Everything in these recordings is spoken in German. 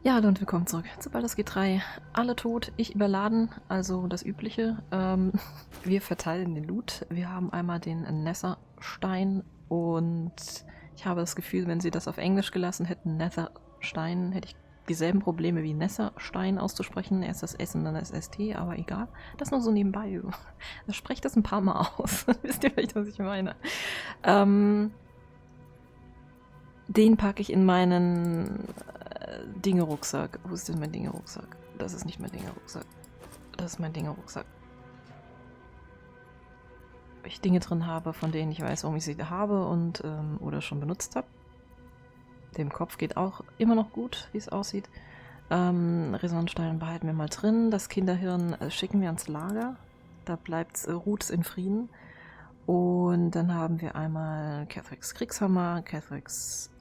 Ja, hallo und willkommen zurück zu Baldur's Gate 3. Alle tot, ich überladen, also das Übliche. Wir verteilen den Loot. Wir haben einmal den Netherstein und ich habe das Gefühl, wenn sie das auf Englisch gelassen hätten, Netherstein, hätte ich dieselben Probleme wie Netherstein auszusprechen. Erst das S und dann das ST, aber egal. Das nur so nebenbei. Sprecht das ein paar Mal aus. Wisst ihr vielleicht, was ich meine? Den packe ich in meinen Dinge-Rucksack. Wo ist denn mein Dinge-Rucksack? Das ist nicht mein Dinge-Rucksack. Das ist mein Dinge-Rucksack. Weil ich Dinge drin habe, von denen ich weiß, warum ich sie habe und oder schon benutzt habe. Dem Kopf geht auch immer noch gut, wie es aussieht. Resonanzstein behalten wir mal drin. Das Kinderhirn schicken wir ans Lager. Da bleibt ruht's in Frieden. Und dann haben wir einmal Cathericks Kriegshammer, Cathericks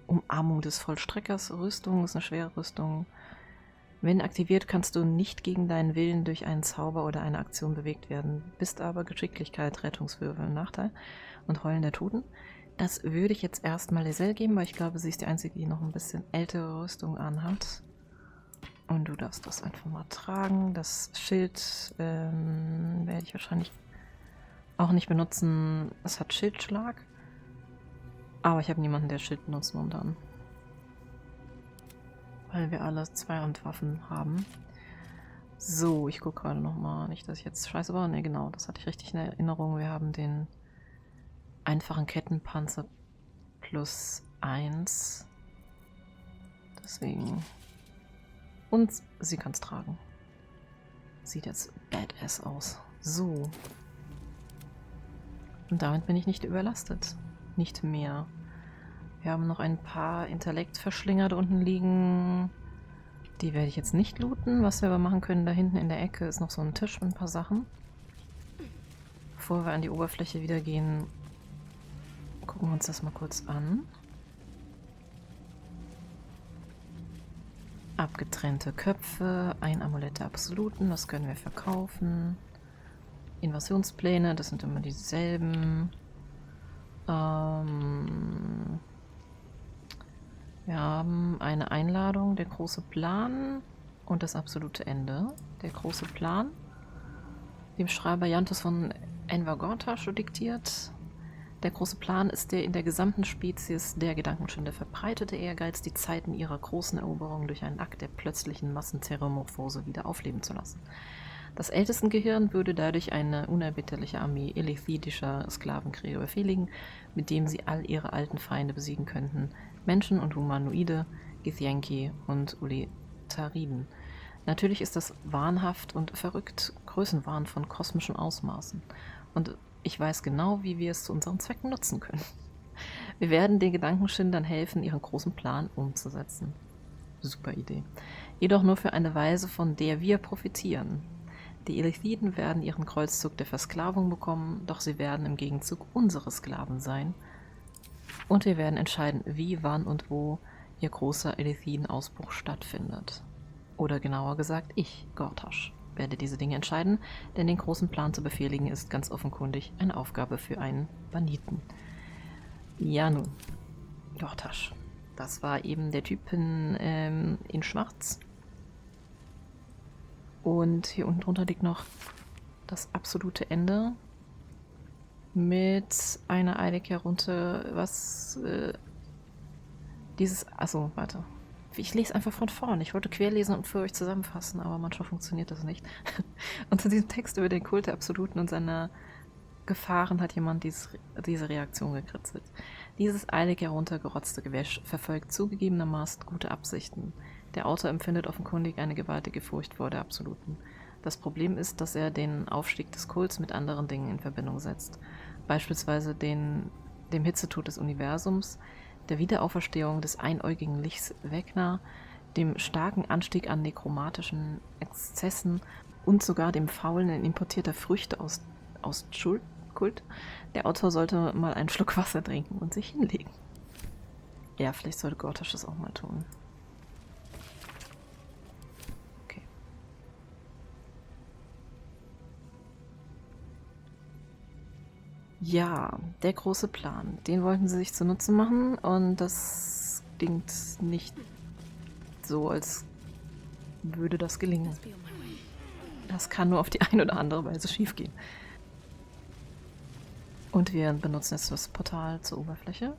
Umarmung des Vollstreckers, Rüstung, ist eine schwere Rüstung. Wenn aktiviert, kannst du nicht gegen deinen Willen durch einen Zauber oder eine Aktion bewegt werden, bist aber Geschicklichkeit, Rettungswürfel, Nachteil und Heulen der Toten. Das würde ich jetzt erstmal Lae'zel geben, weil ich glaube, sie ist die Einzige, die noch ein bisschen ältere Rüstung anhat. Und du darfst das einfach mal tragen. Das Schild werde ich wahrscheinlich auch nicht benutzen. Es hat Schildschlag. Aber ich habe niemanden, der Schild benutzt momentan. Weil wir alle Zweihandwaffen haben. So, ich gucke gerade nochmal. Nicht, dass ich jetzt scheiße war. Ne, genau, das hatte ich richtig in Erinnerung. Wir haben den einfachen Kettenpanzer plus 1. Deswegen. Und sie kann es tragen. Sieht jetzt badass aus. So. Und damit bin ich nicht überlastet. Nicht mehr. Wir haben noch ein paar Intellektverschlinger da unten liegen. Die werde ich jetzt nicht looten. Was wir aber machen können, da hinten in der Ecke ist noch so ein Tisch mit ein paar Sachen. Bevor wir an die Oberfläche wieder gehen, gucken wir uns das mal kurz an. Abgetrennte Köpfe, ein Amulett der Absoluten, das können wir verkaufen. Invasionspläne, das sind immer dieselben. Wir haben eine Einladung, der große Plan und das absolute Ende. Der große Plan, dem Schreiber Jantus von Envergortasch diktiert. Der große Plan ist der in der gesamten Spezies der Gedankenschinder verbreitete Ehrgeiz, die Zeiten ihrer großen Eroberung durch einen Akt der plötzlichen Massenterramorphose wieder aufleben zu lassen. Das Ältestengehirn würde dadurch eine unerbitterliche Armee elithidischer Sklavenkrieger befehligen, mit dem sie all ihre alten Feinde besiegen könnten: Menschen und Humanoide, Githyanki und Ulitariden. Natürlich ist das wahnhaft und verrückt, Größenwahn von kosmischen Ausmaßen. Und ich weiß genau, wie wir es zu unseren Zwecken nutzen können. Wir werden den Gedankenschindern helfen, ihren großen Plan umzusetzen. Super Idee. Jedoch nur für eine Weise, von der wir profitieren. Die Elithiden werden ihren Kreuzzug der Versklavung bekommen, doch sie werden im Gegenzug unsere Sklaven sein. Und wir werden entscheiden, wie, wann und wo ihr großer Elithiden-Ausbruch stattfindet. Oder genauer gesagt, ich, Gortasch, werde diese Dinge entscheiden, denn den großen Plan zu befehligen ist ganz offenkundig eine Aufgabe für einen Banditen. Ja nun, Gortasch. Das war eben der Typ in Schwarz. Und hier unten drunter liegt noch das absolute Ende mit einer Eilig herunter, was dieses... Achso, warte. Ich lese einfach von vorn. Ich wollte querlesen und für euch zusammenfassen, aber manchmal funktioniert das nicht. Und zu diesem Text über den Kult der Absoluten und seine Gefahren hat jemand diese Reaktion gekritzelt. Dieses eilig heruntergerotzte Gewäsch verfolgt zugegebenermaßen gute Absichten. Der Autor empfindet offenkundig eine gewaltige Furcht vor der Absoluten. Das Problem ist, dass er den Aufstieg des Kults mit anderen Dingen in Verbindung setzt. Beispielsweise dem Hitzetod des Universums, der Wiederauferstehung des einäugigen Lichts Vecna, dem starken Anstieg an nekromatischen Exzessen und sogar dem Faulen importierter Früchte aus Kult. Der Autor sollte mal einen Schluck Wasser trinken und sich hinlegen. Ja, vielleicht sollte Gortasch das auch mal tun. Okay. Ja, der große Plan. Den wollten sie sich zunutze machen und das klingt nicht nicht so, als würde das gelingen. Das kann nur auf die eine oder andere Weise schiefgehen. Und wir benutzen jetzt das Portal zur Oberfläche.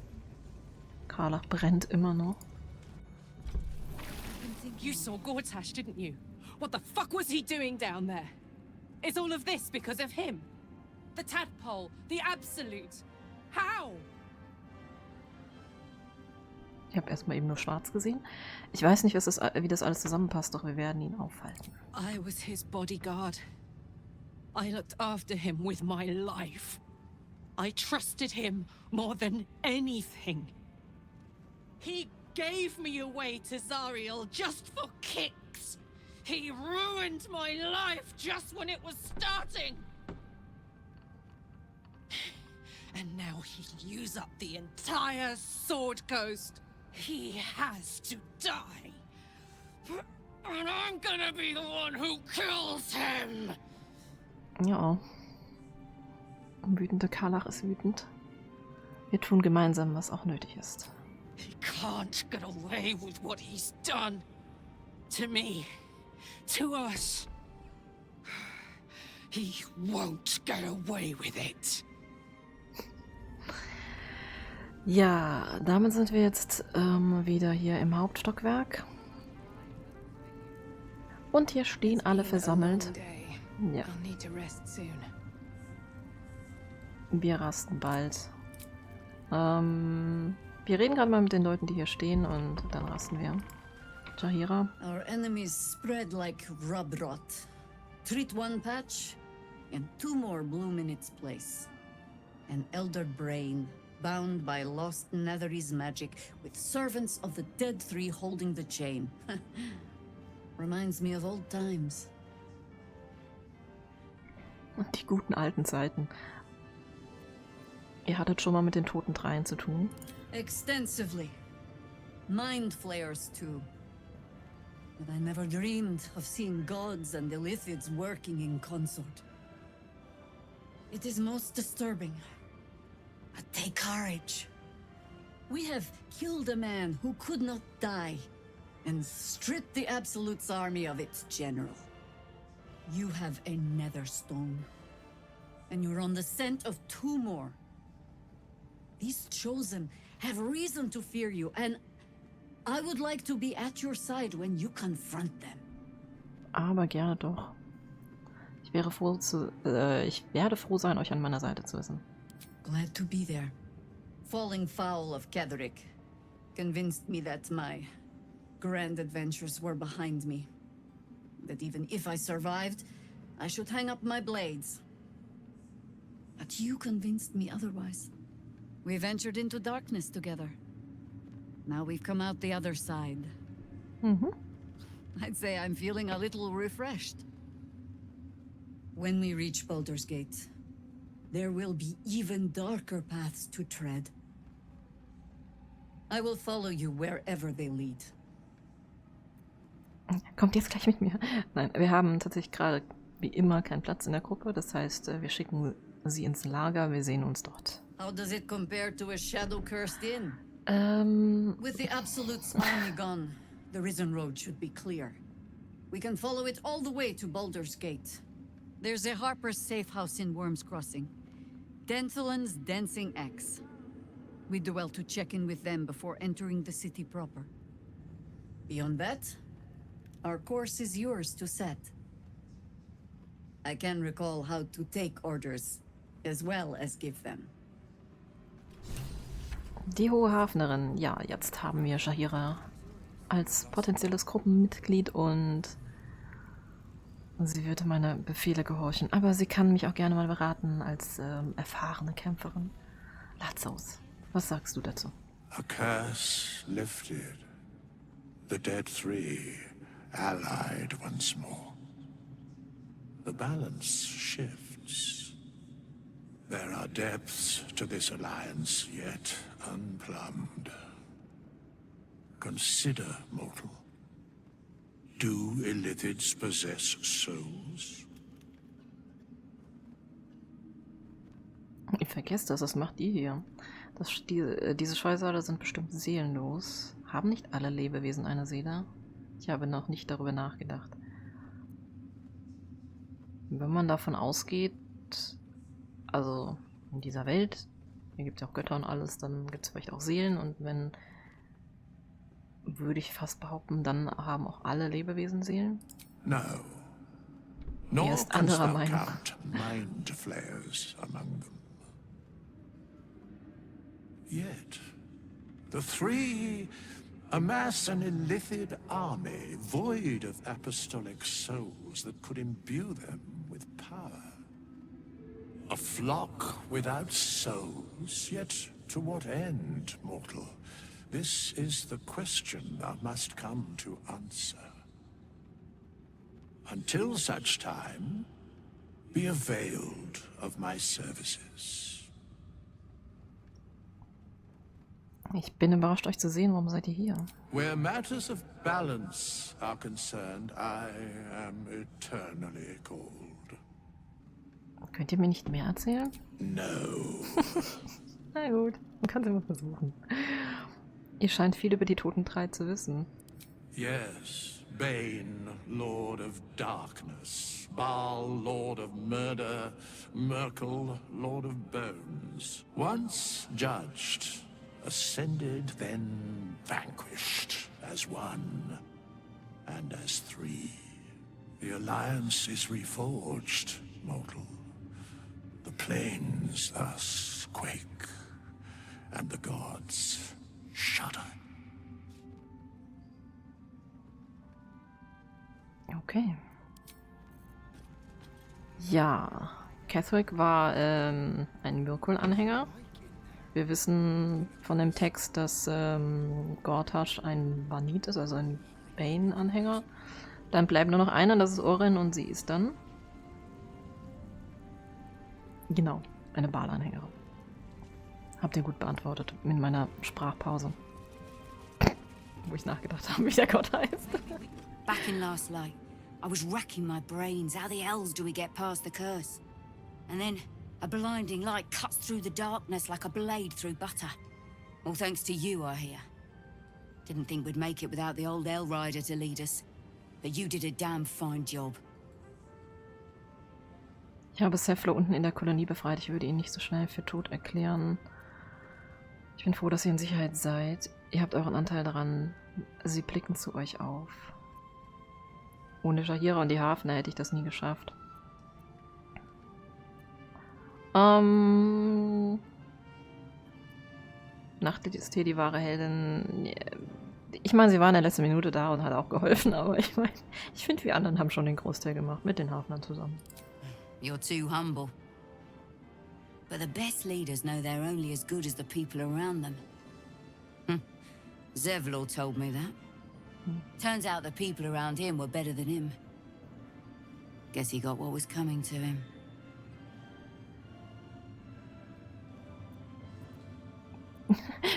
Karlach brennt immer noch. You saw Gortash, didn't you? What the fuck was he doing down there? Is all of this because of him? The tadpole, the absolute. How? Ich habe erstmal eben nur schwarz gesehen. Ich weiß nicht, wie das alles zusammenpasst, doch wir werden ihn aufhalten. I was his bodyguard. I looked after him with my life. I trusted him more than anything. He gave me away to Zariel just for kicks. He ruined my life just when it was starting. And now he'll use up the entire Sword Coast. He has to die. And I'm gonna be the one who kills him. Ja. Wütende Karlach ist wütend. Wir tun gemeinsam, was auch nötig ist. He can't get away with what he's done. To me. To us. He won't get away with it. Ja, damit sind wir jetzt wieder hier im Hauptstockwerk. Und hier stehen alle versammelt. Ja. Wir rasten bald. Wir reden gerade mal mit den Leuten, die hier stehen, und dann rasten wir. Jaheira. Our enemies spread like rub rot. Treat one patch, and two more bloom in its place. An elder brain, bound by lost Netherese magic, with servants of the dead three holding the chain. Reminds me of old times. Die guten alten Zeiten. Ihr hattet schon mal mit den toten Dreien zu tun? Extensively. Mind flayers too. But I never dreamed of seeing gods and Illithids working in consort. It is most disturbing. But take courage. We have killed a man who could not die, and stripped the Absolute's army of its general. You have a nether stone, and you're on the scent of two more. These chosen have reason to fear you, and I would like to be at your side when you confront them. Aber gerne doch. Ich werde froh sein, euch an meiner Seite zu wissen. Glad to be there. Falling foul of Ketheric convinced me that my grand adventures were behind me. That even if I survived, I should hang up my blades. But you convinced me otherwise. We ventured into darkness together. Now we've come out the other side. I'd say I'm feeling a little refreshed. When we reach Baldur's Gate, there will be even darker paths to tread. I will follow you wherever they lead. Kommt jetzt gleich mit mir? Nein, wir haben tatsächlich gerade wie immer keinen Platz in der Gruppe. Das heißt, wir schicken sie ins Lager. Wir sehen uns dort. How does it compare to a shadow-cursed inn? With the Absolute's army gone, the Risen Road should be clear. We can follow it all the way to Baldur's Gate. There's a Harper's safe house in Worm's Crossing. Denthalen's Dancing Axe. We do well to check in with them before entering the city proper. Beyond that, our course is yours to set. I can recall how to take orders, as well as give them. Die Hohe Hafnerin. Ja, jetzt haben wir Jaheira als potenzielles Gruppenmitglied und sie wird meine Befehle gehorchen. Aber sie kann mich auch gerne mal beraten als erfahrene Kämpferin. Lae'zel, was sagst du dazu? A curse lifted. The dead three allied once more. The balance shifts. There are depths to this alliance yet unplumbed. Consider, mortal. Do Illithids possess souls? Ich vergesse das, was macht ihr hier? Diese Scheusale sind bestimmt seelenlos. Haben nicht alle Lebewesen eine Seele? Ich habe noch nicht darüber nachgedacht. Wenn man davon ausgeht, also in dieser Welt, hier gibt es ja auch Götter und alles, dann gibt es vielleicht auch Seelen und wenn, würde ich fast behaupten, dann haben auch alle Lebewesen Seelen. No. Er Nor ist canst anderer thou Meinung. count mind flayers among them. Yet, the three amass an illithid army void of apostolic souls that could imbue them with power. A flock without souls, yet to what end, mortal? This is the question thou must come to answer. Until such time, be availed of my services. Ich bin überrascht, euch zu sehen. Warum seid ihr hier? Where matters of balance are concerned, I am eternally cold. Könnt ihr mir nicht mehr erzählen? No. Na gut, man kann es immer versuchen. Ihr scheint viel über die Toten drei zu wissen. Yes, Bane, Lord of Darkness, Baal, Lord of Murder, Merkel, Lord of Bones. Once judged, ascended, then vanquished as one and as three. The alliance is reforged, mortal. The plains thus quake, and the gods shudder. Okay. Ja, Catherick war ein Mirkul-Anhänger. Wir wissen von dem Text, dass Gortash ein Vanit ist, also ein Bane-Anhänger. Dann bleibt nur noch einer, das ist Oren und sie ist dann... Genau, eine Baal-Anhängerin. Habt ihr gut beantwortet in meiner Sprachpause. Wo ich nachgedacht habe, wie der Gott heißt. Back in last light, I was racking my brains. How the hells do we get past the curse? And then a blinding light cuts through the darkness like a blade through butter. All thanks to you, I hear. Didn't think we'd make it without the old El Rider to lead us. But you did a damn fine job. Ich habe Seflo unten in der Kolonie befreit. Ich würde ihn nicht so schnell für tot erklären. Ich bin froh, dass ihr in Sicherheit seid. Ihr habt euren Anteil daran. Sie blicken zu euch auf. Ohne Shahira und die Hafner hätte ich das nie geschafft. Nacht ist hier die wahre Heldin. Ich meine, sie war in der letzten Minute da und hat auch geholfen, aber ich meine, ich finde, wir anderen haben schon den Großteil gemacht, mit den Hafnern zusammen. You're too humble. But the best leaders know they're only as good as the people around them. Zevlor told me that. Turns out the people around him were better than him. Guess he got what was coming to him.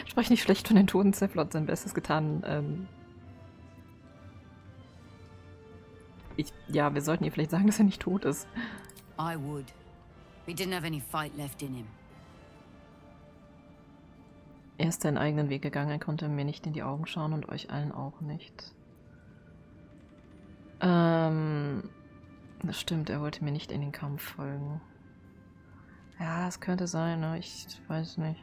Sprech nicht schlecht von den Toten. Zeflor hat sein Bestes getan. Ja, wir sollten ihr vielleicht sagen, dass er nicht tot ist. I would. He didn't have any fight left in him. Er ist seinen eigenen Weg gegangen, er konnte mir nicht in die Augen schauen und euch allen auch nicht. Das stimmt, er wollte mir nicht in den Kampf folgen. Ja, es könnte sein, ne? Ich weiß nicht.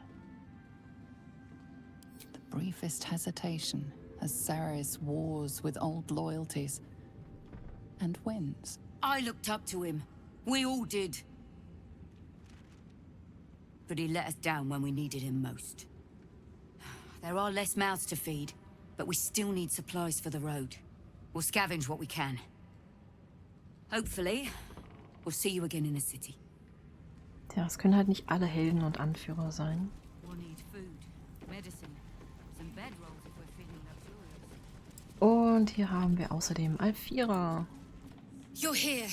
The briefest hesitation as Saris wars with old loyalties and wins. I looked up to him. We all did. But he let us down when we needed him most. There are less mouths to feed, but we still need supplies for the road. We'll scavenge what we can. Hopefully, we'll see you again in the city. Tja, es können halt nicht alle Helden und Anführer sein. We'll need food, medicine, some bedrolls if we're feeling luxurious. Und hier haben wir außerdem Alfira. You're here.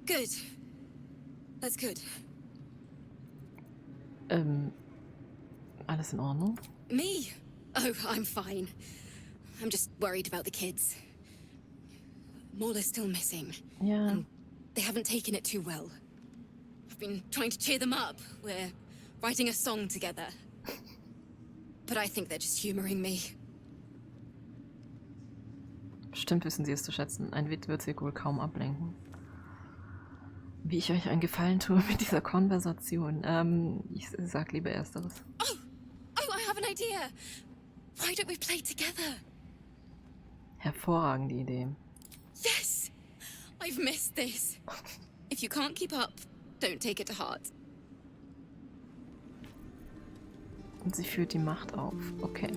Good. That's good. Alles in Ordnung? Me? Oh, I'm fine. I'm just worried about the kids. Maula's still missing. Ja. And they haven't taken it too well. I've been trying to cheer them up. We're writing a song together. But I think they're just humoring me. Stimmt, wissen Sie es zu schätzen. Ein Witz wird Sie wohl kaum ablenken. Wie ich euch einen Gefallen tue mit dieser Konversation. Ich sag lieber Ersteres. Oh, I have an idea. Why don't we play together? Hervorragende Idee. Yes! I've missed this. If you can't keep up, don't take it to heart. Und sie führt die Macht auf. Okay.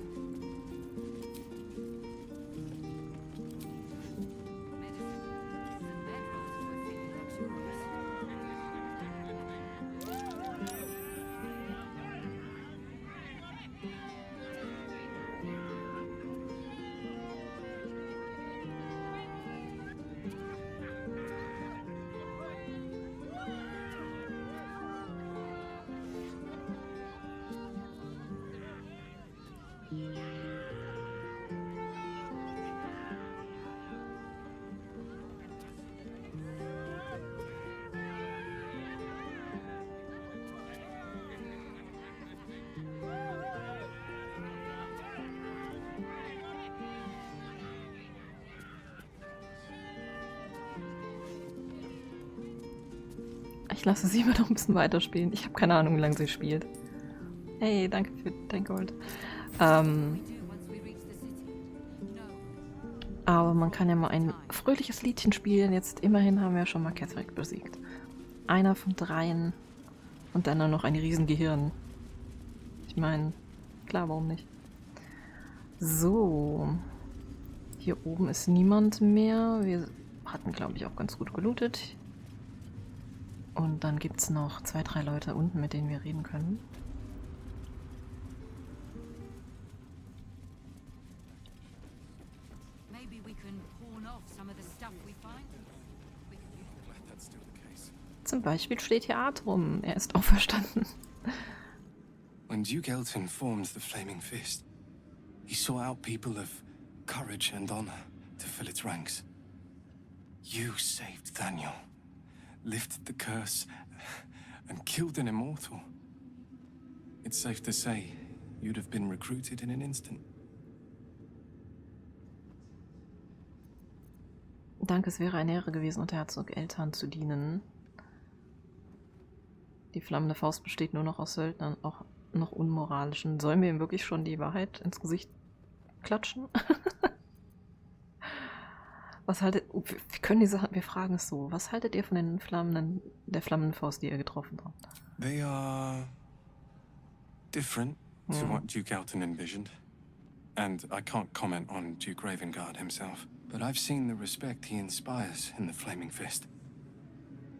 Ich lasse sie immer noch ein bisschen weiterspielen. Ich habe keine Ahnung, wie lange sie spielt. Hey, danke für dein Gold. Aber man kann ja mal ein fröhliches Liedchen spielen. Jetzt immerhin haben wir schon mal Catherine besiegt. Einer von 3 und dann noch ein Riesengehirn. Ich meine, klar, warum nicht? So. Hier oben ist niemand mehr. Wir hatten, glaube ich, auch ganz gut gelootet. Und dann gibt es noch 2, 3 Leute unten, mit denen wir reden können. Zum Beispiel steht hier Atrum. Er ist auferstanden. When Duke Elton formed the Flaming Fist, he sought out people of courage and honor to fill its ranks. You saved Daniel, lifted the curse, and killed an immortal. It's safe to say you'd have been recruited in an instant. Danke, es wäre eine Ehre gewesen, unter Herzog Eltan zu dienen. Die flammende Faust besteht nur noch aus Söldnern, auch noch unmoralischen. Sollen wir ihm wirklich schon die Wahrheit ins Gesicht klatschen? Was haltet... Wir können die Sachen... Wir fragen es so. Was haltet ihr von der flammenden Faust, die ihr getroffen habt? They are different to what Duke Elton envisioned. And I can't comment on Duke Ravengard himself. But I've seen the respect he inspires in the Flaming Fist.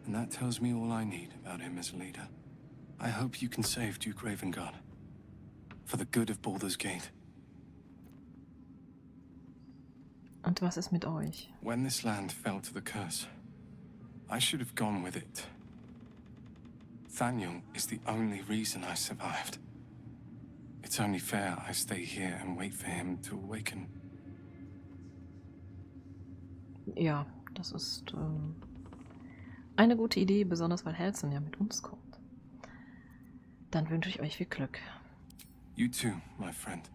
And that tells me all I need about him as a leader. I hope you can save Duke Ravengard. For the good of Baldur's Gate. Und was ist mit euch? When this land fell to the curse, I should have gone with it. Thaniel is the only reason I survived. It's only fair I stay here and wait for him to awaken. Ja, das ist eine gute Idee, besonders weil Helson ja mit uns kommt. Dann wünsche ich euch viel Glück. You too, my friend.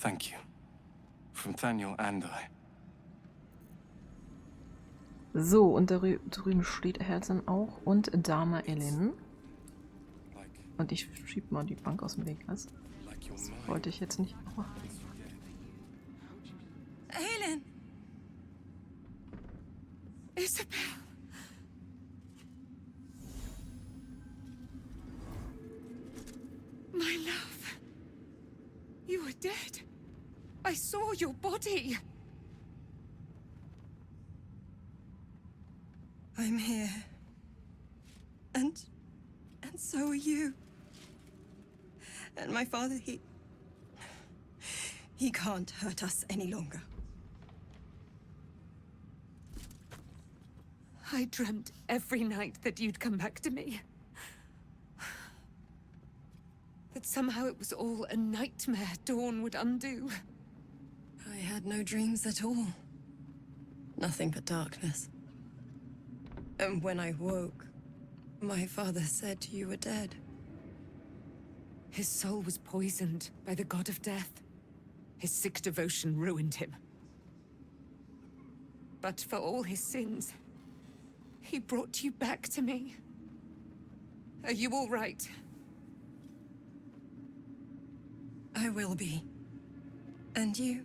Thank you. From Thaniel and I. So, und drüben steht Helson auch und Dama Elin. Und ich schieb mal die Bank aus dem Weg, was? Das wollte ich jetzt nicht machen. Helen! Isabel! My love! You were dead. I saw your body. I'm here. And so are you. And my father, he can't hurt us any longer. I dreamt every night that you'd come back to me. That somehow it was all a nightmare Dawn would undo. I had no dreams at all. Nothing but darkness. And when I woke, my father said you were dead. His soul was poisoned by the god of death. His sick devotion ruined him. But for all his sins, he brought you back to me. Are you all right? I will be. And you?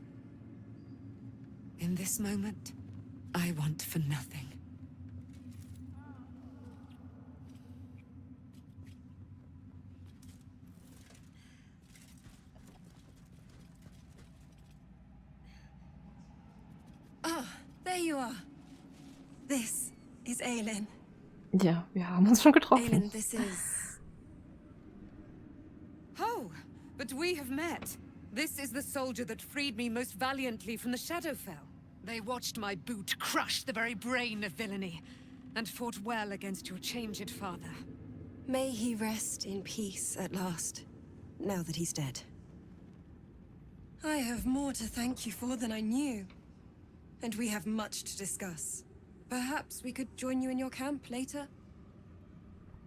In this moment, I want for nothing. Ah, there you are. This is Aelin. Ja, wir haben uns schon getroffen. Aelin, this is... Oh, but we have met. This is the soldier that freed me most valiantly from the Shadowfell. They watched my boot crush the very brain of villainy, and fought well against your changed father. May he rest in peace at last, now that he's dead. I have more to thank you for than I knew. And we have much to discuss. Perhaps we could join you in your camp later?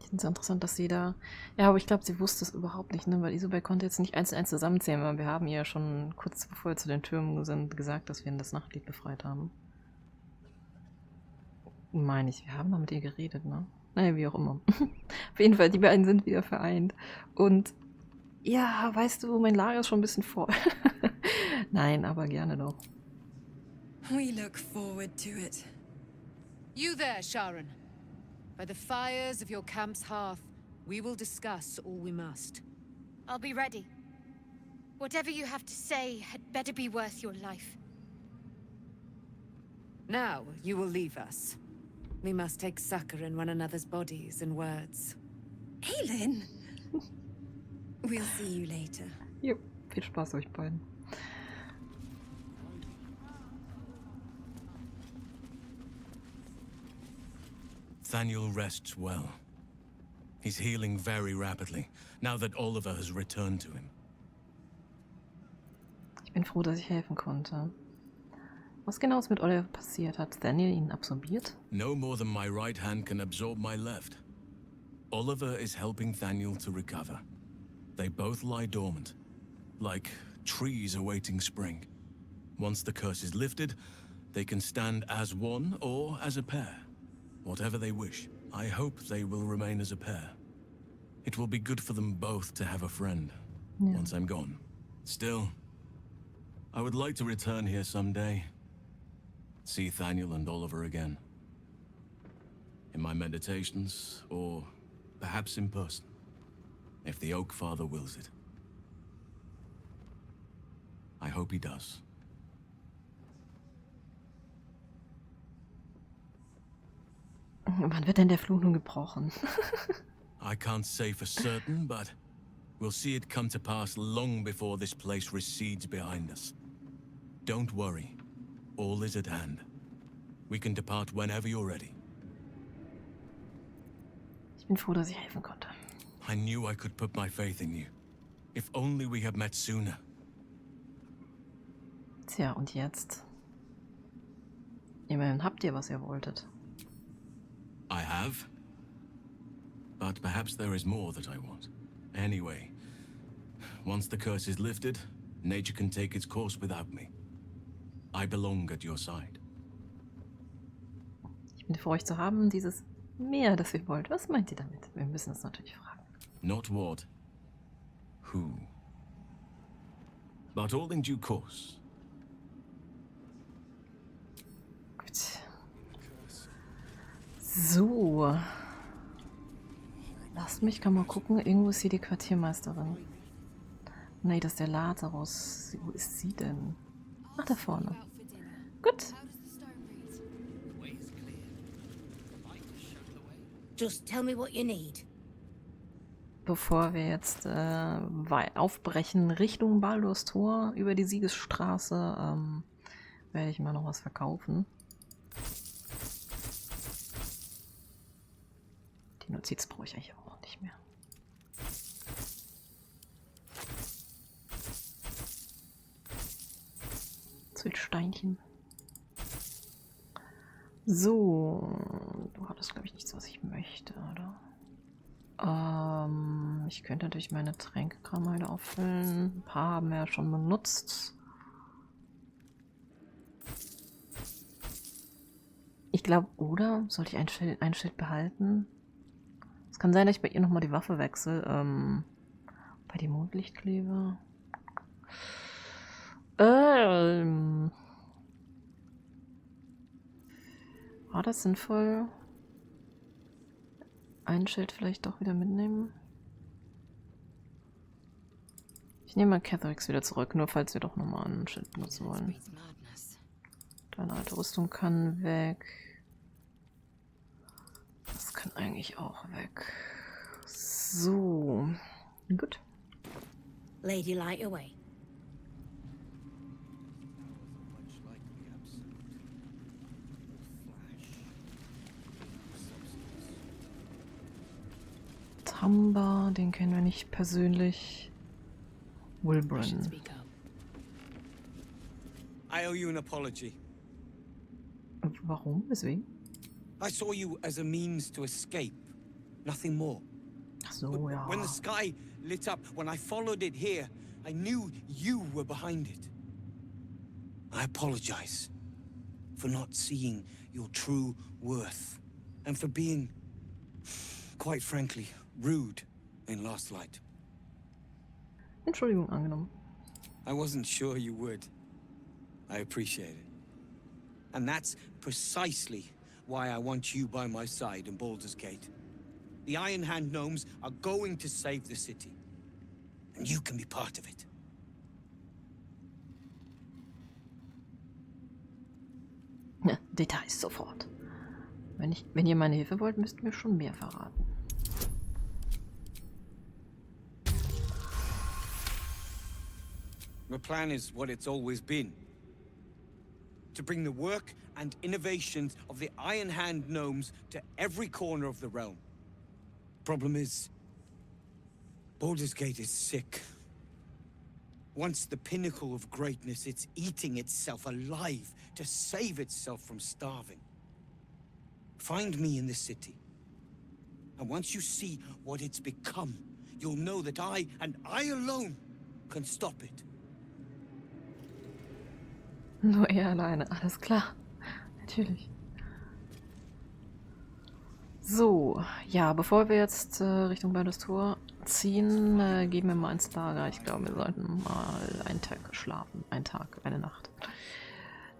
Ich finde es interessant, dass sie da... Ja, aber ich glaube, sie wusste es überhaupt nicht, ne? Weil Isabel konnte jetzt nicht eins zu eins zusammenzählen, aber wir haben ihr ja schon kurz bevor wir zu den Türmen sind, gesagt, dass wir das Nachtlied befreit haben. Meine ich, wir haben da mit ihr geredet, ne? Naja, wie auch immer. Auf jeden Fall, die beiden sind wieder vereint. Und ja, weißt du, mein Lager ist schon ein bisschen voll. Nein, aber gerne doch. We look forward to it. You there, Sharon. By the fires of your camp's hearth, we will discuss all we must. I'll be ready. Whatever you have to say had better be worth your life. Now, you will leave us. We must take succor in one another's bodies and words. Aelin! We'll see you later. Jo, viel Spaß euch beiden. Thaniel rests well. He's healing very rapidly, now that Oliver has returned to him. Ich bin froh, dass ich helfen konnte. Was genau ist mit Oliver passiert? Hat Thaniel ihn absorbiert? No more than my right hand can absorb my left. Oliver is helping Thaniel to recover. They both lie dormant, like trees awaiting spring. Once the curse is lifted, they can stand as one or as a pair. Whatever they wish, I hope they will remain as a pair. It will be good for them both to have a friend, once I'm gone. Still, I would like to return here someday. See Thaniel and Oliver again. In my meditations, or perhaps in person, if the Oak Father wills it. I hope he does. Wann wird denn der Fluch nun gebrochen? I can't say for certain, but we'll see it come to pass long before this place recedes behind us. Don't worry. All is at hand. We can depart whenever you're ready. Ich bin froh, dass ich helfen konnte. I knew I could put my faith in you. If only we had met sooner. Tja, und jetzt? Immerhin habt ihr, was ihr wolltet. I have. But perhaps there is more that I want. Anyway, once the curse is lifted, nature can take its course without me. I belong at your side. Ich bin froh, euch zu haben, dieses Mehr, das ihr wollt. Was meint ihr damit? Wir müssen es natürlich fragen. Not what, who. But all in due course. Gut. So. Lasst mich mal gucken. Irgendwo ist hier die Quartiermeisterin. Nee, das ist der Lazarus. Wo ist sie denn? Ach, da vorne. Gut. Just tell me what you need. Bevor wir jetzt aufbrechen Richtung Baldurs Tor über die Siegesstraße, werde ich mal noch was verkaufen. Die Notiz brauche ich eigentlich auch nicht mehr. Zu den Steinchen. So, du hattest, glaube ich, nichts, was ich möchte, oder? Ich könnte natürlich meine Tränkekram heute auffüllen. Ein paar haben wir ja schon benutzt. glaube, oder sollte ich ein Schild behalten? Es kann sein, dass ich bei ihr nochmal die Waffe wechsle. Bei dem Mondlichtkleber. War das sinnvoll? Ein Schild vielleicht doch wieder mitnehmen? Ich nehme mal Catherix wieder zurück, nur falls wir doch nochmal ein Schild benutzen wollen. Deine alte Rüstung kann weg. Das kann eigentlich auch weg. So. Gut. Lady light away. Tamba, den kennen wir nicht persönlich. Wilburn. I owe you an apology. Warum? Weswegen? I saw you as a means to escape, nothing more. Ach so, ja. When the sky lit up, when I followed it here, I knew you were behind it. I apologize for not seeing your true worth and for being, quite frankly, rude in last light. Entschuldigung angenommen. I wasn't sure you would. I appreciate it. And that's precisely why I want you by my side in Baldur's Gate. The Iron Hand gnomes are going to save the city. And you can be part of it. Ja, Details sofort. Wenn ihr meine Hilfe wollt, müsst ihr mir schon mehr verraten. The plan is what it's always been. To bring the work and innovations of the Iron Hand gnomes to every corner of the realm. Problem is, Baldur's Gate is sick. Once the pinnacle of greatness, it's eating itself alive to save itself from starving. Find me in the city. And once you see what it's become, you'll know that I, and I alone, can stop it. Nur er alleine, alles klar. Natürlich. So, ja, bevor wir jetzt Richtung Baldur's Tor ziehen, gehen wir mal ins Lager. Ich glaube, wir sollten mal einen Tag schlafen. Ein Tag, eine Nacht.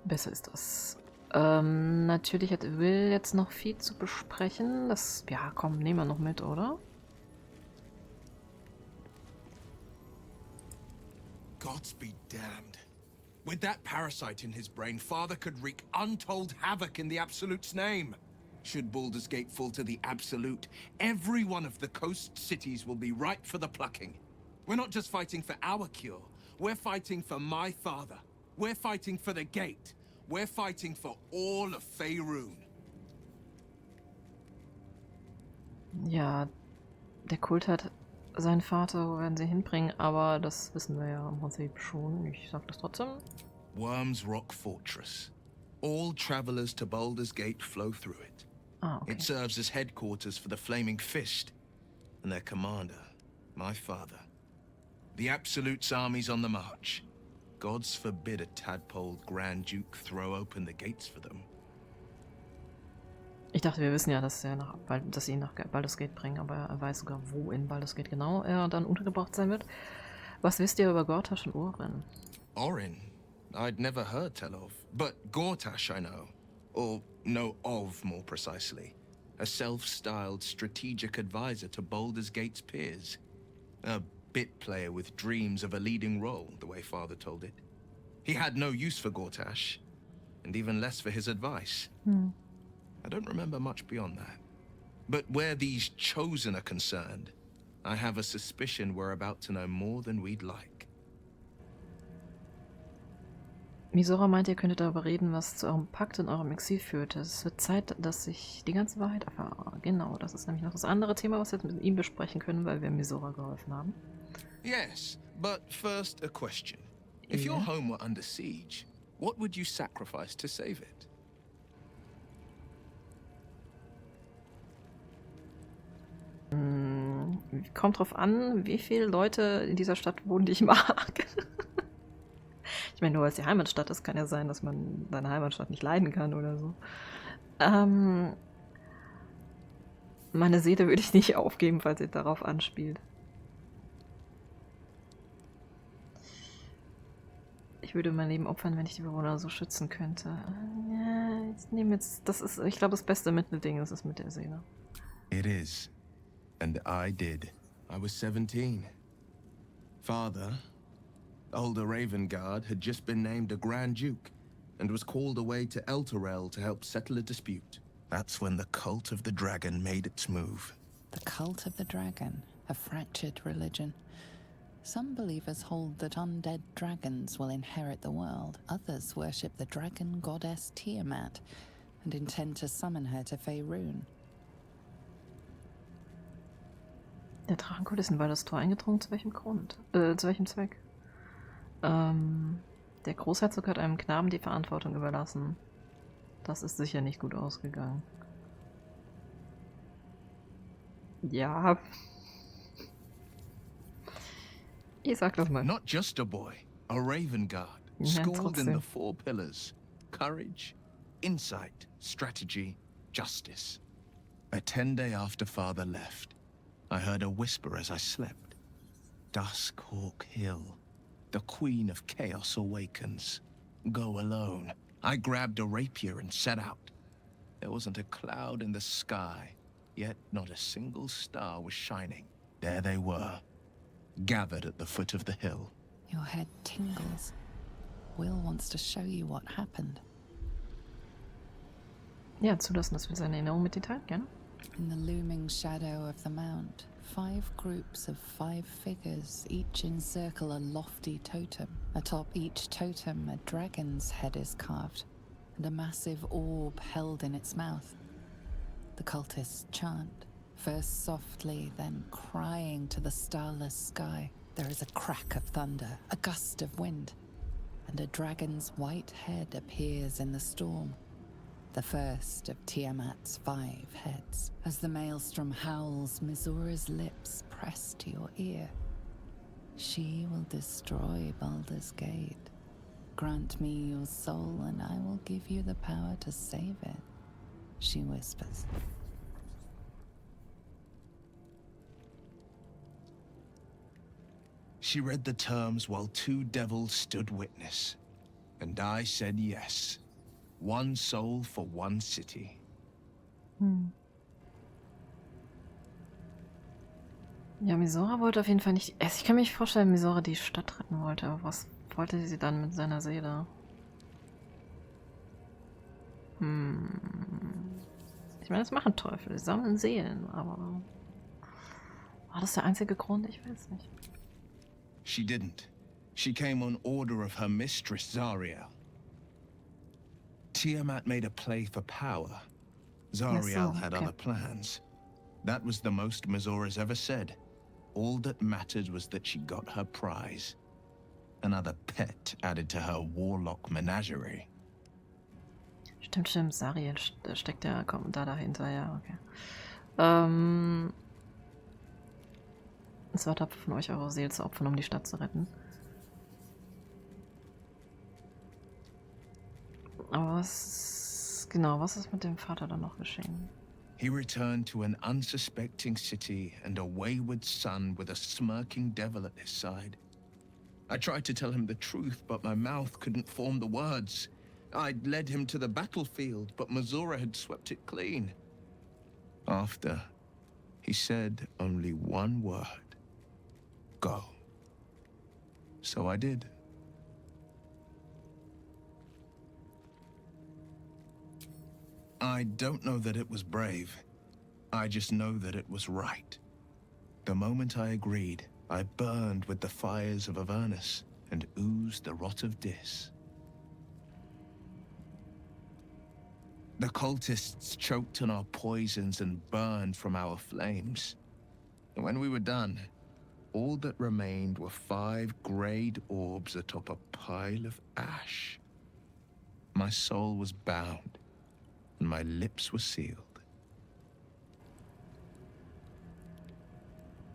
Besser ist das. Natürlich hat Will jetzt noch viel zu besprechen. Das, ja, komm, nehmen wir noch mit, oder? Gods be damned. With that parasite in his brain, Father could wreak untold havoc in the Absolute's name. Should Baldur's Gate fall to the Absolute, every one of the coast cities will be ripe for the plucking. We're not just fighting for our cure, we're fighting for my father. We're fighting for the Gate. We're fighting for all of Faerun. Ja, der Kult hat seinen Vater, wo werden sie hinbringen, aber das wissen wir ja im Prinzip schon. Ich sag das trotzdem. Worm's Rock Fortress. All travelers to Baldur's Gate flow through it. Ah, okay. It serves as headquarters for the Flaming Fist and their commander, my father. The Absolute's army's on the march. Gods forbid a tadpole Grand Duke throw open the gates for them. Ich dachte, wir wissen ja, dass sie ihn nach Baldur's Gate bringen, aber er weiß sogar, wo in Baldur's Gate genau er dann untergebracht sein wird. Was wisst ihr über Gortash und Orin? Orin? I'd never heard tell of, but Gortash I know. Or know of, more precisely. A self-styled strategic advisor to Baldur's Gate's peers. A bit player with dreams of a leading role, the way Father told it. He had no use for Gortash, and even less for his advice. I don't remember much beyond that. But where these chosen are concerned, I have a suspicion we're about to know more than we'd like. Misora meint, ihr könntet darüber reden, was zu eurem Pakt in eurem Exil führte. Es wird Zeit, dass ich die ganze Wahrheit erfahre. Genau, das ist nämlich noch das andere Thema, was wir jetzt mit ihm besprechen können, weil wir Misora geholfen haben. Yes, but first a question. If your home were under siege, what would you sacrifice to save it? Kommt drauf an, wie viele Leute in dieser Stadt wohnen, die ich mag. Ich meine, nur weil es die Heimatstadt ist, kann ja sein, dass man seine Heimatstadt nicht leiden kann oder so. Meine Seele würde ich nicht aufgeben, falls ihr darauf anspielt. Ich würde mein Leben opfern, wenn ich die Bewohner so schützen könnte. Ja, ich nehme jetzt, ich glaube, das beste Mittelding ist es mit der Seele. It is. And I did. I was 17. Father, older Ravengard, had just been named a Grand Duke and was called away to Elturel to help settle a dispute. That's when the cult of the dragon made its move. The cult of the dragon, a fractured religion. Some believers hold that undead dragons will inherit the world. Others worship the dragon goddess Tiamat and intend to summon her to Faerun. Der Drachenkult ist in Baldurs Tor eingedrungen. Zu welchem Grund? Zu welchem Zweck? Der Großherzog hat einem Knaben die Verantwortung überlassen. Das ist sicher nicht gut ausgegangen. Ja. Ich sag das mal. Not just a boy, a Ravengard, Ja, schooled in trotzdem. the 4 pillars: courage, insight, strategy, justice. A 10-day after Father left, I heard a whisper as I slept. Duskhawk Hill. The Queen of Chaos awakens. Go alone. I grabbed a rapier and set out. There wasn't a cloud in the sky, yet not a single star was shining. There they were, gathered at the foot of the hill. Your head tingles. Will wants to show you what happened. Ja, zulassen, dass wir seine Erinnerung mit dir teilen, gerne. In the looming shadow of the mount, 5 groups of 5 figures each encircle a lofty totem. Atop each totem, a dragon's head is carved, and a massive orb held in its mouth. The cultists chant, first softly, then crying to the starless sky. There is a crack of thunder, a gust of wind, and a dragon's white head appears in the storm. The first of Tiamat's 5 heads. As the maelstrom howls, Mizura's lips press to your ear. She will destroy Baldur's Gate. Grant me your soul and I will give you the power to save it, she whispers. She read the terms while 2 devils stood witness, and I said yes. 1 soul for 1 city. Ja, Mizora wollte auf jeden Fall nicht. Ich kann mir nicht vorstellen, Mizora die Stadt retten wollte. Aber was wollte sie dann mit seiner Seele? Ich meine, das machen Teufel. Sie sammeln Seelen, aber. War das der einzige Grund? Ich weiß nicht. She didn't. She came on order of her mistress, Zariel. Tiamat made a play for power. Zariel had other plans. That was the most Mizora's ever said. All that mattered was that she got her prize. Another pet added to her warlock menagerie. Stimmt, Zariel steckt ja da dahinter, ja, okay. Es war tapfer von euch, eure Seele zu opfern, um die Stadt zu retten. Aber was ist mit dem Vater dann noch geschehen? He returned to an unsuspecting city and a wayward son with a smirking devil at his side. I tried to tell him the truth, but my mouth couldn't form the words. I'd led him to the battlefield, but Mizora had swept it clean. After, he said only 1 word. Go. So I did. I don't know that it was brave. I just know that it was right. The moment I agreed, I burned with the fires of Avernus and oozed the rot of Dis. The cultists choked on our poisons and burned from our flames. And when we were done, all that remained were 5 grayed orbs atop a pile of ash. My soul was bound, and my lips were sealed.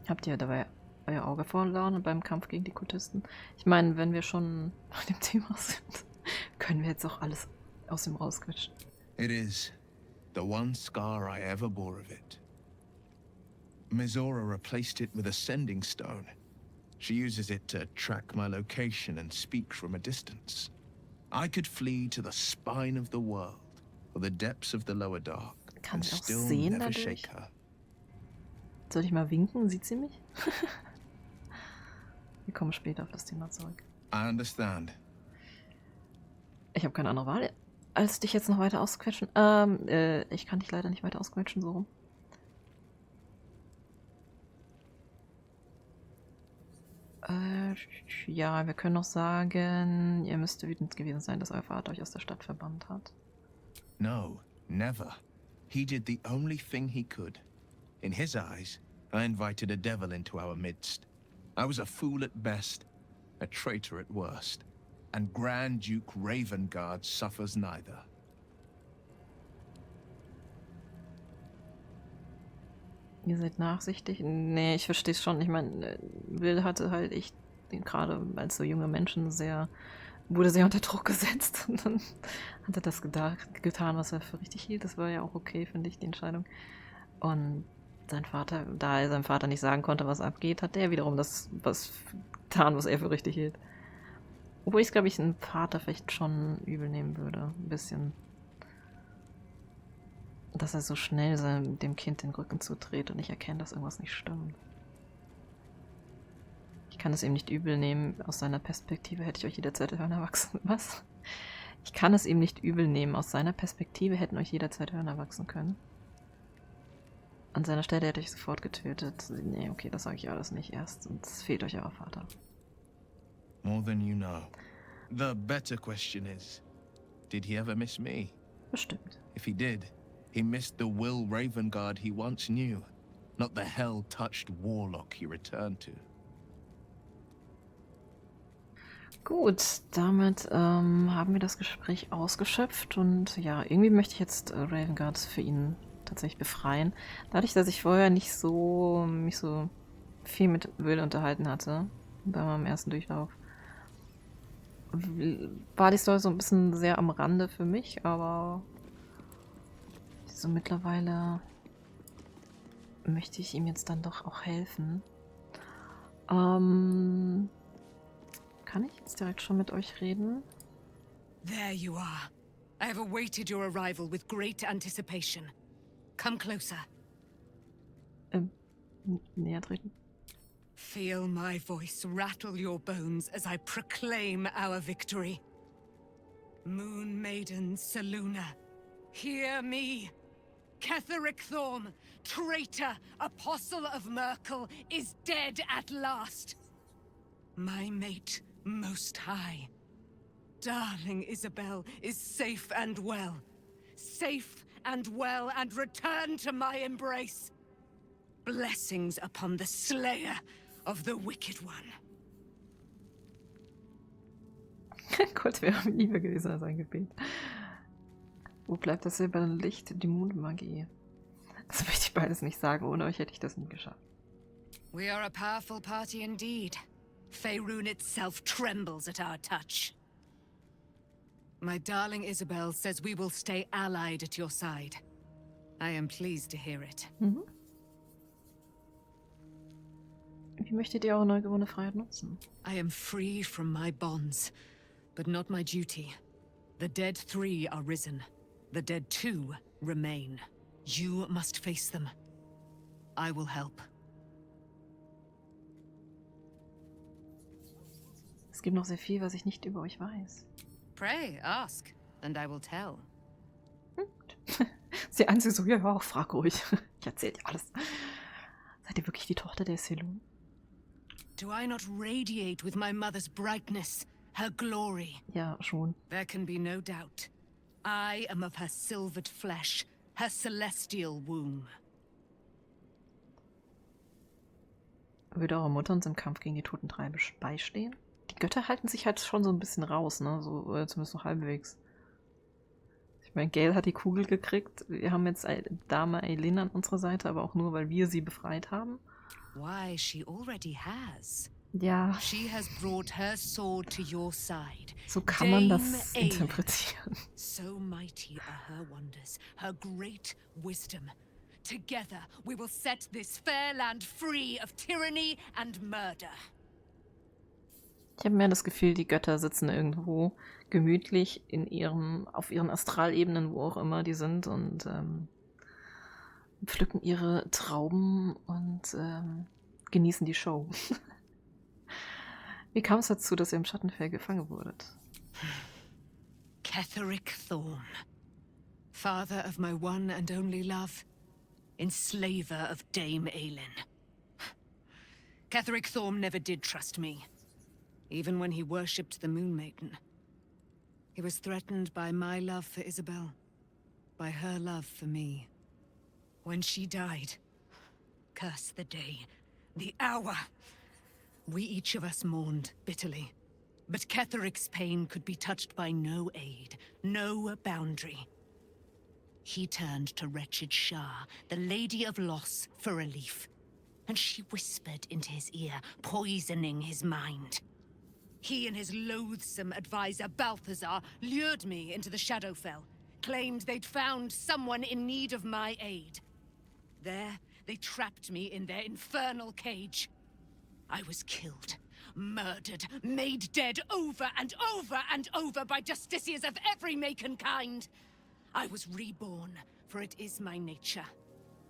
Habt ihr dabei euer Auge verloren beim Kampf gegen die Kultisten? Ich meine, wenn wir schon bei dem Thema sind, können wir jetzt auch alles aus dem rausquetschen. It is. The one scar I ever bore of it. Mizora replaced it with a sending stone. She uses it to track my location and speak from a distance. I could flee to the spine of the world, or the depths of the lower dark, Kann and sie auch still sehen never dadurch? shake her. Soll ich mal winken? Sieht sie mich? Wir kommen später auf das Thema zurück. I understand. Ich habe keine andere Wahl, als dich jetzt noch weiter auszuquetschen. Ich kann dich leider nicht weiter ausquetschen, so rum. Ja, wir können noch sagen, ihr müsst wütend gewesen sein, dass euer Vater euch aus der Stadt verbannt hat. No, never. He did the only thing he could. In his eyes, I invited a devil into our midst. I was a fool at best, a traitor at worst, and Grand Duke Ravengard suffers neither. Ihr seid nachsichtig? Nee, ich verstehe es schon. Ich meine, Will hatte halt echt, gerade als so junge Menschen, wurde sehr unter Druck gesetzt. Und dann hat er das getan, was er für richtig hielt. Das war ja auch okay, finde ich, die Entscheidung. Und sein Vater, da er seinem Vater nicht sagen konnte, was abgeht, hat er wiederum das getan, was er für richtig hielt. Obwohl ich es, glaube ich, einen Vater vielleicht schon übel nehmen würde. Ein bisschen. Dass er so schnell dem Kind den Rücken zudreht und nicht erkennt, dass irgendwas nicht stimmt. Ich kann es ihm nicht übel nehmen. Aus seiner Perspektive hätte ich euch jederzeit Hörner wachsen. Was? Ich kann es ihm nicht übel nehmen. Aus seiner Perspektive hätten euch jederzeit Hörner wachsen können. An seiner Stelle hätte ich sofort getötet. Nee, okay, das sage ich alles nicht erst. Und es fehlt euch euer Vater. More than you know. The better question is, did he ever miss me? Bestimmt. If he did, he missed the Will Ravengard he once knew, not the hell-touched warlock he returned to. Gut, damit haben wir das Gespräch ausgeschöpft und ja, irgendwie möchte ich jetzt Ravengard für ihn tatsächlich befreien. Dadurch, dass ich vorher mich so viel mit Will unterhalten hatte, bei meinem ersten Durchlauf, war die Story so ein bisschen sehr am Rande für mich, aber so mittlerweile möchte ich ihm jetzt dann doch auch helfen. Kann ich jetzt direkt schon mit euch reden? There you are. I have awaited your arrival with great anticipation. Come closer. Näher treten. Feel my voice rattle your bones as I proclaim our victory. Moon Maiden Saluna, hear me. Ketheric Thorm, traitor, apostle of Merkel, is dead at last. My mate, most high. Darling Isabel is safe and well. Safe and well, and return to my embrace. Blessings upon the slayer of the wicked one. Gott, wäre mir lieber gewesen als ein Gebet. Wo bleibt das silberne Licht, die Mondmagie? Das möchte ich beides nicht sagen, ohne euch hätte ich das nie geschafft. We are a powerful party indeed. Faerun itself trembles at our touch. My darling Isabel says we will stay allied at your side. I am pleased to hear it. Mhm. Wie möchtet ihr eure neu gewonnene Freiheit nutzen? I am free from my bonds, but not my duty. The dead 3 are risen. The dead 2 remain. You must face them. I will help. Es gibt noch sehr viel, was ich nicht über euch weiß. Pray, ask, and I will tell. Sie einzige so, ja, frag ruhig. Ich erzähl dir alles. Seid ihr wirklich die Tochter der Selum? Do I not radiate with my mother's brightness, her glory? Ja, schon. There can be no doubt. I am of her silvered flesh, her celestial womb. Würde eure Mutter uns im Kampf gegen die Toten 3 beistehen? Die Götter halten sich halt schon so ein bisschen raus, ne? So, oder zumindest noch halbwegs. Ich meine, Gale hat die Kugel gekriegt. Wir haben jetzt Dame Eileen an unserer Seite, aber auch nur, weil wir sie befreit haben. Why, she already has. Ja, She has brought her sword to your side. so kann man Dame das Eilin. interpretieren. So mighty are her wonders, her great wisdom. Together we will set this fair land free of tyranny and murder. Ich habe mehr das Gefühl, die Götter sitzen irgendwo gemütlich auf ihren Astralebenen, wo auch immer die sind, und pflücken ihre Trauben und genießen die Show. Wie kam es dazu, dass ihr im Schattenfell gefangen wurdet? Ketheric Thorm, father of my one and only love, enslaver of Dame Eilin. Ketheric Thorm never did trust me, even when he worshipped the Moon Maiden. He was threatened by my love for Isabel, by her love for me. When she died, curse the day, the hour. We each of us mourned bitterly. But Ketheric's pain could be touched by no aid, no boundary. He turned to wretched Shah, the Lady of Loss, for relief. And she whispered into his ear, poisoning his mind. He and his loathsome advisor, Balthazar, lured me into the Shadowfell, claimed they'd found someone in need of my aid. There, they trapped me in their infernal cage. I was killed, murdered, made dead over and over and over by justiciars of every make and kind. I was reborn, for it is my nature.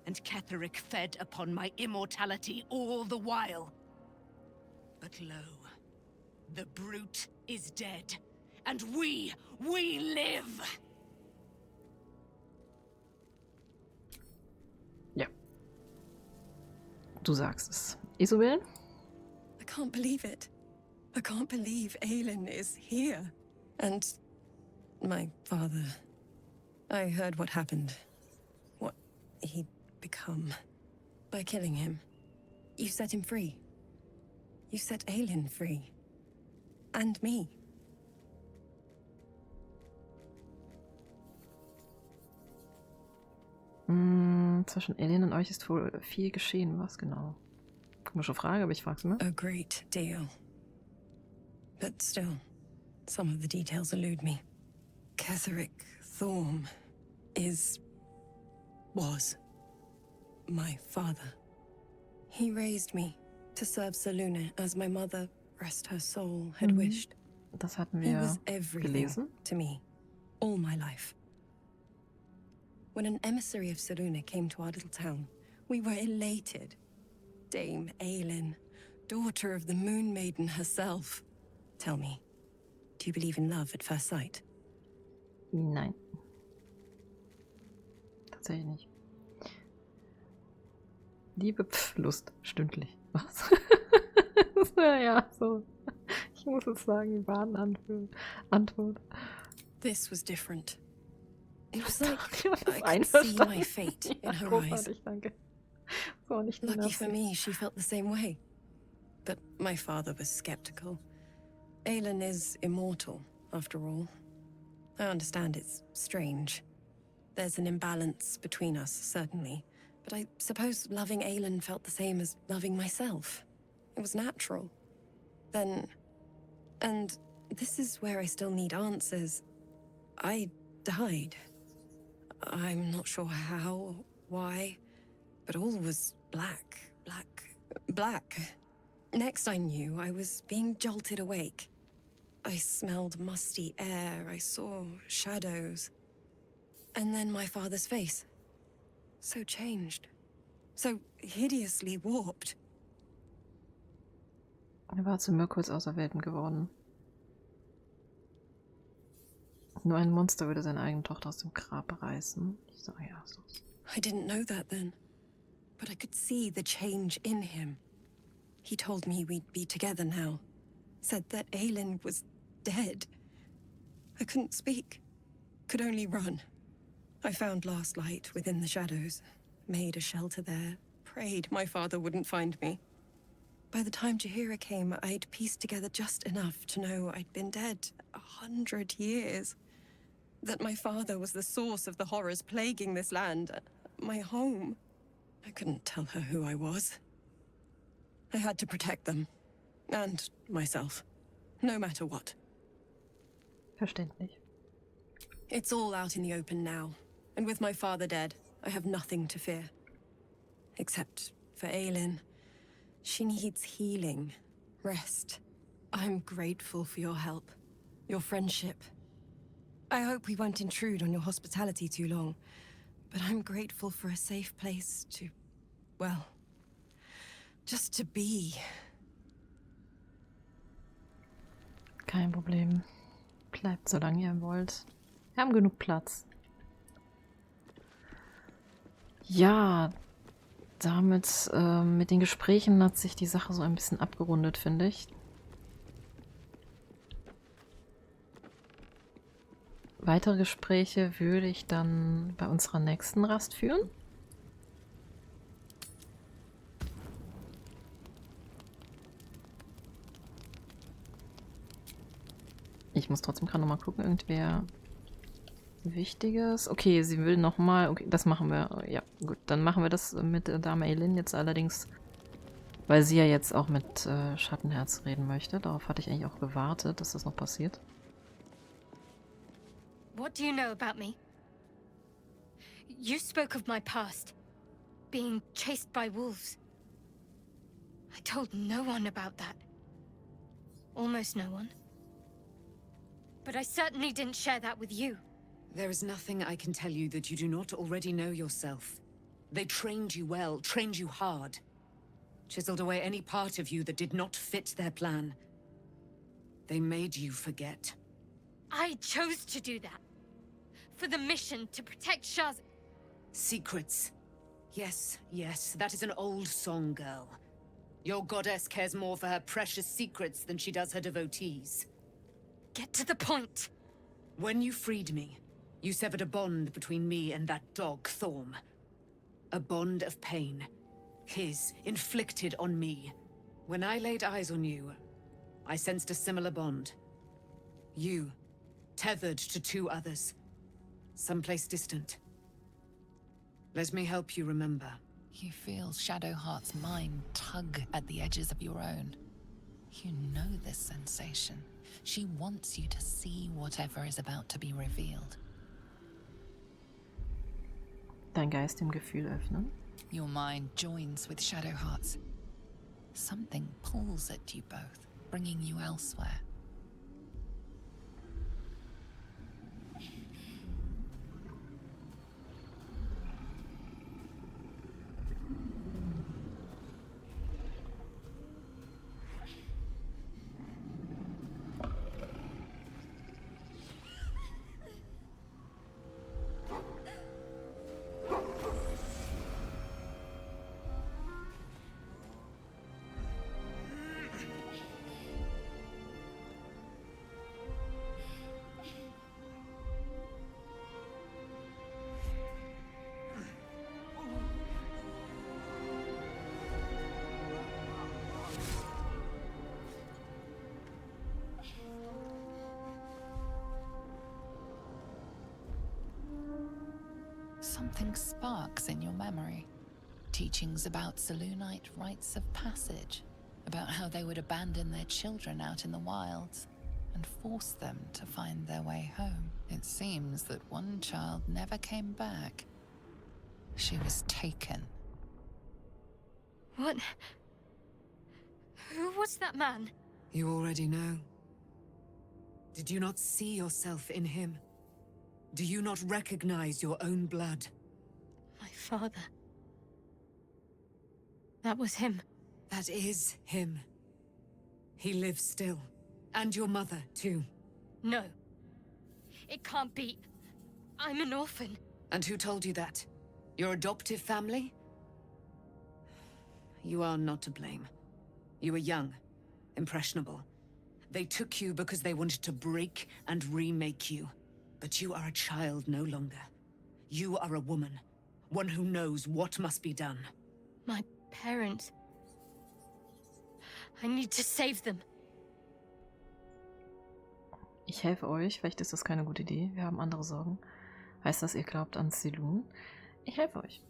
And Ketheric fed upon my immortality all the while. But lo, the brute is dead, and we live! Ja. Du sagst es. Isobel? I can't believe it. I can't believe Aelin is here. And my father. I heard what happened. What he'd become. By killing him. You set him free. You set Aelin free. And me. Zwischen Aelin und euch ist wohl viel geschehen. Was genau? Komische Frage, aber ich frag's immer. A great deal. But still, some of the details elude me. Ketheric Thorm was my father. He raised me to serve Salune as my mother, rest her soul, had wished. Das hatten He wir was everything gelesen. to me, all my life. When an emissary of Salune came to our little town, we were elated. Dame Aelin, daughter of the Moon Maiden herself. Tell me, do you believe in love at first sight? Nein. Tatsächlich nicht. Liebe, Lust, stündlich. Was? Ja, so. Ich muss es sagen, die Antwort. This was different. It was like Das I could see my fate in her eyes. Großartig, danke. So, nicht Lucky for me, she felt the same way. But my father was skeptical. Aelin is immortal, after all. I understand it's strange. There's an imbalance between us, certainly. But I suppose loving Aelin felt the same as loving myself. It was natural. Then... And this is where I still need answers. I died. I'm not sure how, why, but all was black. Next I knew, I was being jolted awake. I smelled musty air, I saw shadows. And then my father's face. So changed. So hideously warped. Er war zu Mirkuls Auserwählten geworden. Nur ein Monster würde seine eigene Tochter aus dem Grab reißen. Ich sage ja so. I didn't know that then. But I could see the change in him. He told me we'd be together now. Said that Aelin was dead. I couldn't speak. Could only run. I found last light within the shadows. Made a shelter there. Prayed my father wouldn't find me. By the time Jaheira came, I'd pieced together just enough to know I'd been dead 100 years. That my father was the source of the horrors plaguing this land. My home. I couldn't tell her who I was. I had to protect them. And myself. No matter what. Verständlich. It's all out in the open now. And with my father dead, I have nothing to fear. Except for Aelin. She needs healing. Rest. I'm grateful for your help. Your friendship. I hope we won't intrude on your hospitality too long. But I'm grateful for a safe place to... well... just to be. Kein Problem. Bleibt, solange ihr wollt. Wir haben genug Platz. Ja, damit mit den Gesprächen hat sich die Sache so ein bisschen abgerundet, finde ich. Weitere Gespräche würde ich dann bei unserer nächsten Rast führen. Ich muss trotzdem gerade noch mal gucken, irgendwer Wichtiges. Okay, sie will noch mal. Okay, das machen wir. Ja, gut, dann machen wir das mit Dame Aelin jetzt allerdings, weil sie ja jetzt auch mit Schattenherz reden möchte. Darauf hatte ich eigentlich auch gewartet, dass das noch passiert. What do you know about me? You spoke of my past, being chased by wolves. I told no one about that. Almost no one. But I certainly didn't share that with you. There is nothing I can tell you that you do not already know yourself. They trained you well, trained you hard. Chiseled away any part of you that did not fit their plan. They made you forget. I chose to do that. For the mission to protect Shaz. Secrets. Yes, yes, that is an old song, girl. Your goddess cares more for her precious secrets than she does her devotees. Get to the point. When you freed me, you severed a bond between me and that dog, Thorm. A bond of pain. His, inflicted on me. When I laid eyes on you, I sensed a similar bond. You, tethered to two others. Someplace distant. Let me help you remember. You feel Shadowheart's mind tug at the edges of your own. You know this sensation. She wants you to see whatever is about to be revealed. Dein Geist dem Gefühl öffnen. Your mind joins with Shadowheart's. Something pulls at you both, bringing you elsewhere. Something sparks in your memory. Teachings about Selûnite rites of passage, about how they would abandon their children out in the wilds and force them to find their way home. It seems that one child never came back. She was taken. What? Who was that man? You already know. Did you not see yourself in him? Do you not recognize your own blood? My father. That was him. That is him. He lives still. And your mother, too. No. It can't be. I'm an orphan. And who told you that? Your adoptive family? You are not to blame. You were young, impressionable. They took you because they wanted to break and remake you. But you are a child no longer. You are a woman. One who knows what must be done. My parents. I need to save them. Ich helfe euch, vielleicht ist das keine gute Idee. Wir haben andere Sorgen. Heißt das, ihr glaubt an Selûne? Ich helfe euch.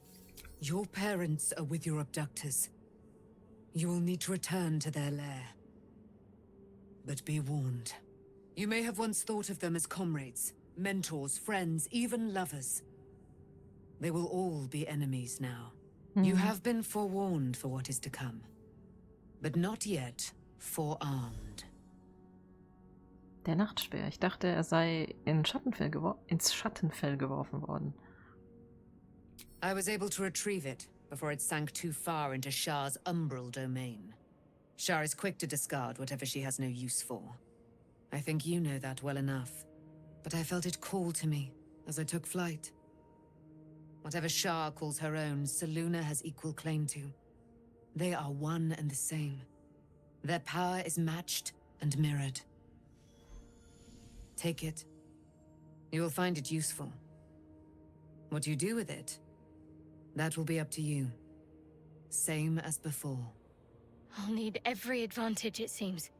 Your parents are with your abductors. You will need to return to their lair. But be warned. You may have once thought of them as comrades, mentors, friends, even lovers. They will all be enemies now. You have been forewarned for what is to come, but not yet forearmed. Der Nachtspeer. Ich dachte, er sei ins Schattenfell geworfen worden. I was able to retrieve it before it sank too far into Shah's umbral domain. Shah is quick to discard whatever she has no use for. I think you know that well enough. But I felt it call to me as I took flight. Whatever Shah calls her own, Selûne has equal claim to. They are one and the same. Their power is matched and mirrored. Take it. You will find it useful. What you do with it, that will be up to you. Same as before. I'll need every advantage, it seems.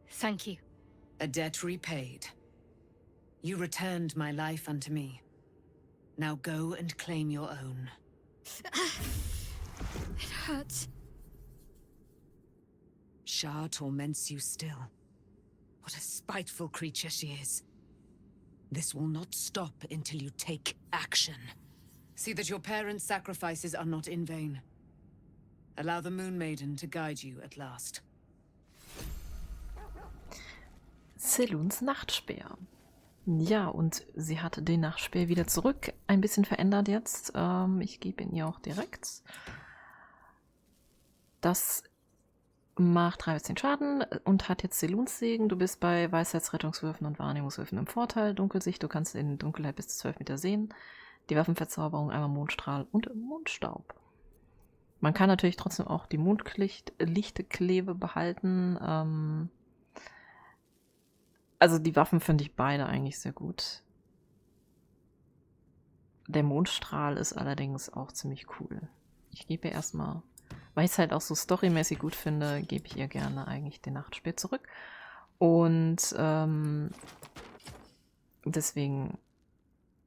Thank you. A debt repaid. You returned my life unto me. Now go and claim your own. It hurts. Shah torments you still. What a spiteful creature she is. This will not stop until you take action. See that your parents' sacrifices are not in vain. Allow the Moon Maiden to guide you at last. Selûnes Nachtspeer. Ja, und sie hat den Nachtspeer wieder zurück. Ein bisschen verändert jetzt. Ich gebe ihn ihr auch direkt. Das macht 13 Schaden und hat jetzt Selûnes Segen. Du bist bei Weisheitsrettungswürfen und Wahrnehmungswürfen im Vorteil. Dunkelsicht, du kannst in Dunkelheit bis zu 12 Meter sehen. Die Waffenverzauberung einmal Mondstrahl und Mondstaub. Man kann natürlich trotzdem auch die Mondlichtklebe behalten. Also die Waffen finde ich beide eigentlich sehr gut. Der Mondstrahl ist allerdings auch ziemlich cool. Ich gebe ihr erstmal, weil ich es halt auch so storymäßig gut finde, gebe ich ihr gerne eigentlich den Nachtspeer zurück. Und deswegen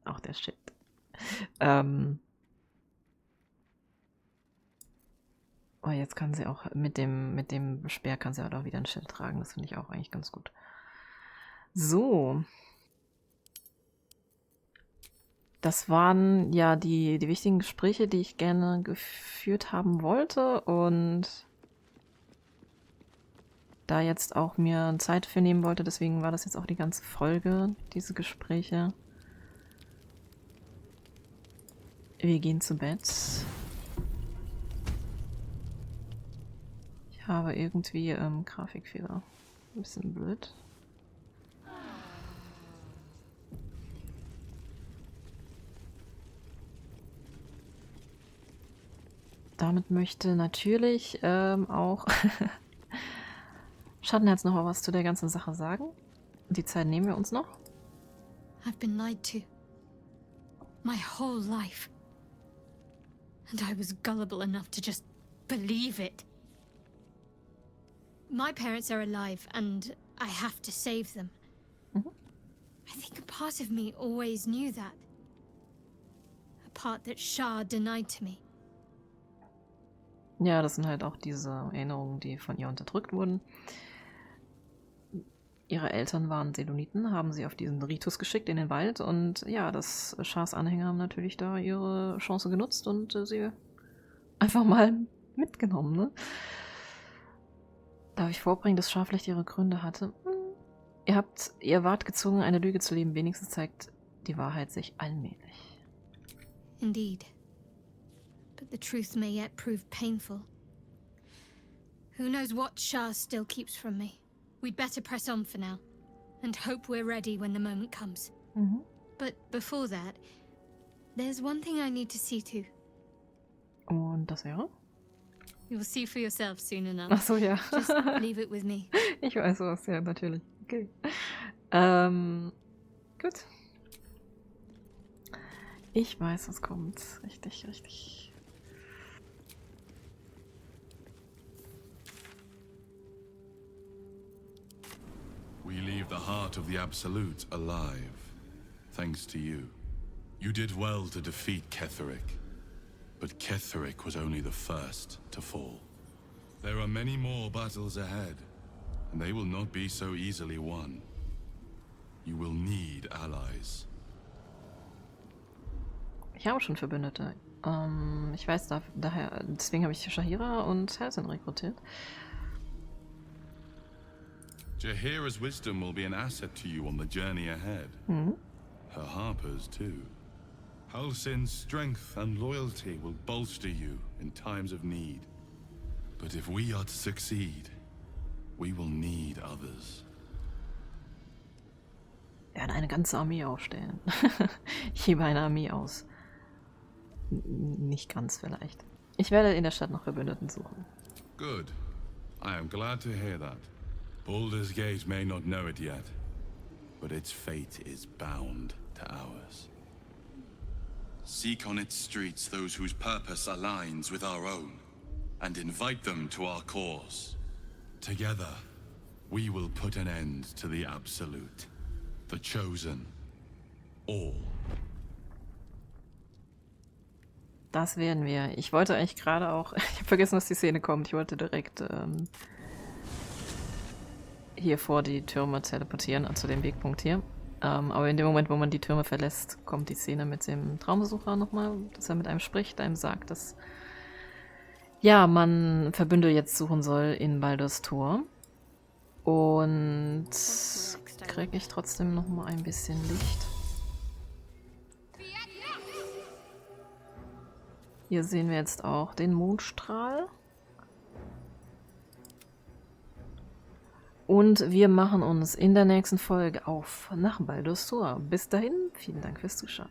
auch der Shit. Oh, jetzt kann sie auch mit dem Speer kann sie auch wieder ein Schild tragen. Das finde ich auch eigentlich ganz gut. So. Das waren ja die wichtigen Gespräche, die ich gerne geführt haben wollte. Und da jetzt auch mir Zeit für nehmen wollte, deswegen war das jetzt auch die ganze Folge, diese Gespräche. Wir gehen zu Bett. Ich habe irgendwie Grafikfehler. Ein bisschen blöd. Damit möchte natürlich auch Schattenherz noch was zu der ganzen Sache sagen. Die Zeit nehmen wir uns noch. I've been lied to. My whole life. And I was gullible enough to just believe it. My parents are alive and I have to save them. I think a part of me always knew that. A part that Shah denied to me. Ja, das sind halt auch diese Erinnerungen, die von ihr unterdrückt wurden. Ihre Eltern waren Selûniten, haben sie auf diesen Ritus geschickt in den Wald und ja, das Schahs Anhänger haben natürlich da ihre Chance genutzt und sie einfach mal mitgenommen, ne? Darf ich vorbringen, dass Schah vielleicht ihre Gründe hatte? Ihr wart gezwungen, eine Lüge zu leben. Wenigstens zeigt die Wahrheit sich allmählich. Indeed. But the truth may yet prove painful. Who knows what Shah still keeps from me? We'd better press on for now, and hope we're ready when the moment comes. But before that, there's one thing I need to see to. Und das wäre? You'll see for yourself soon enough. Ach so, ja. Just leave it with me. Ich weiß was, ja, natürlich. Okay. Gut. Ich weiß, was kommt. Richtig, richtig. We leave the heart of the Absolute alive, thanks to you. You did well to defeat Ketheric, but Ketheric was only the first to fall. There are many more battles ahead, and they will not be so easily won. You will need allies. Ich habe schon Verbündete. Ich weiß daher, deswegen habe ich Shahira und Halsin rekrutiert. Jaheira's wisdom will be an asset to you on the journey ahead. Her harpers too. Halsin's strength and loyalty will bolster you in times of need. But if we are to succeed, we will need others. Wir werden eine ganze Armee aufstellen. Ich hebe eine Armee aus. Nicht ganz vielleicht. Ich werde in der Stadt nach Verbündeten suchen. Good. I am glad to hear that. Baldur's Gate may not know it yet, but its fate is bound to ours. Seek on its streets those whose purpose aligns with our own, and invite them to our cause. Together, we will put an end to the Absolute, the Chosen, all. Das werden wir. Ich wollte eigentlich gerade auch... Ich habe vergessen, dass die Szene kommt. Ich wollte direkt hier vor die Türme teleportieren, zu dem Wegpunkt hier. Aber in dem Moment, wo man die Türme verlässt, kommt die Szene mit dem Traumbesucher nochmal, dass er mit einem spricht, einem sagt, dass ja, man Verbündete jetzt suchen soll in Baldurs Tor. Und kriege ich trotzdem nochmal ein bisschen Licht. Hier sehen wir jetzt auch den Mondstrahl. Und wir machen uns in der nächsten Folge auf nach Baldurs Tor. Bis dahin, vielen Dank fürs Zuschauen.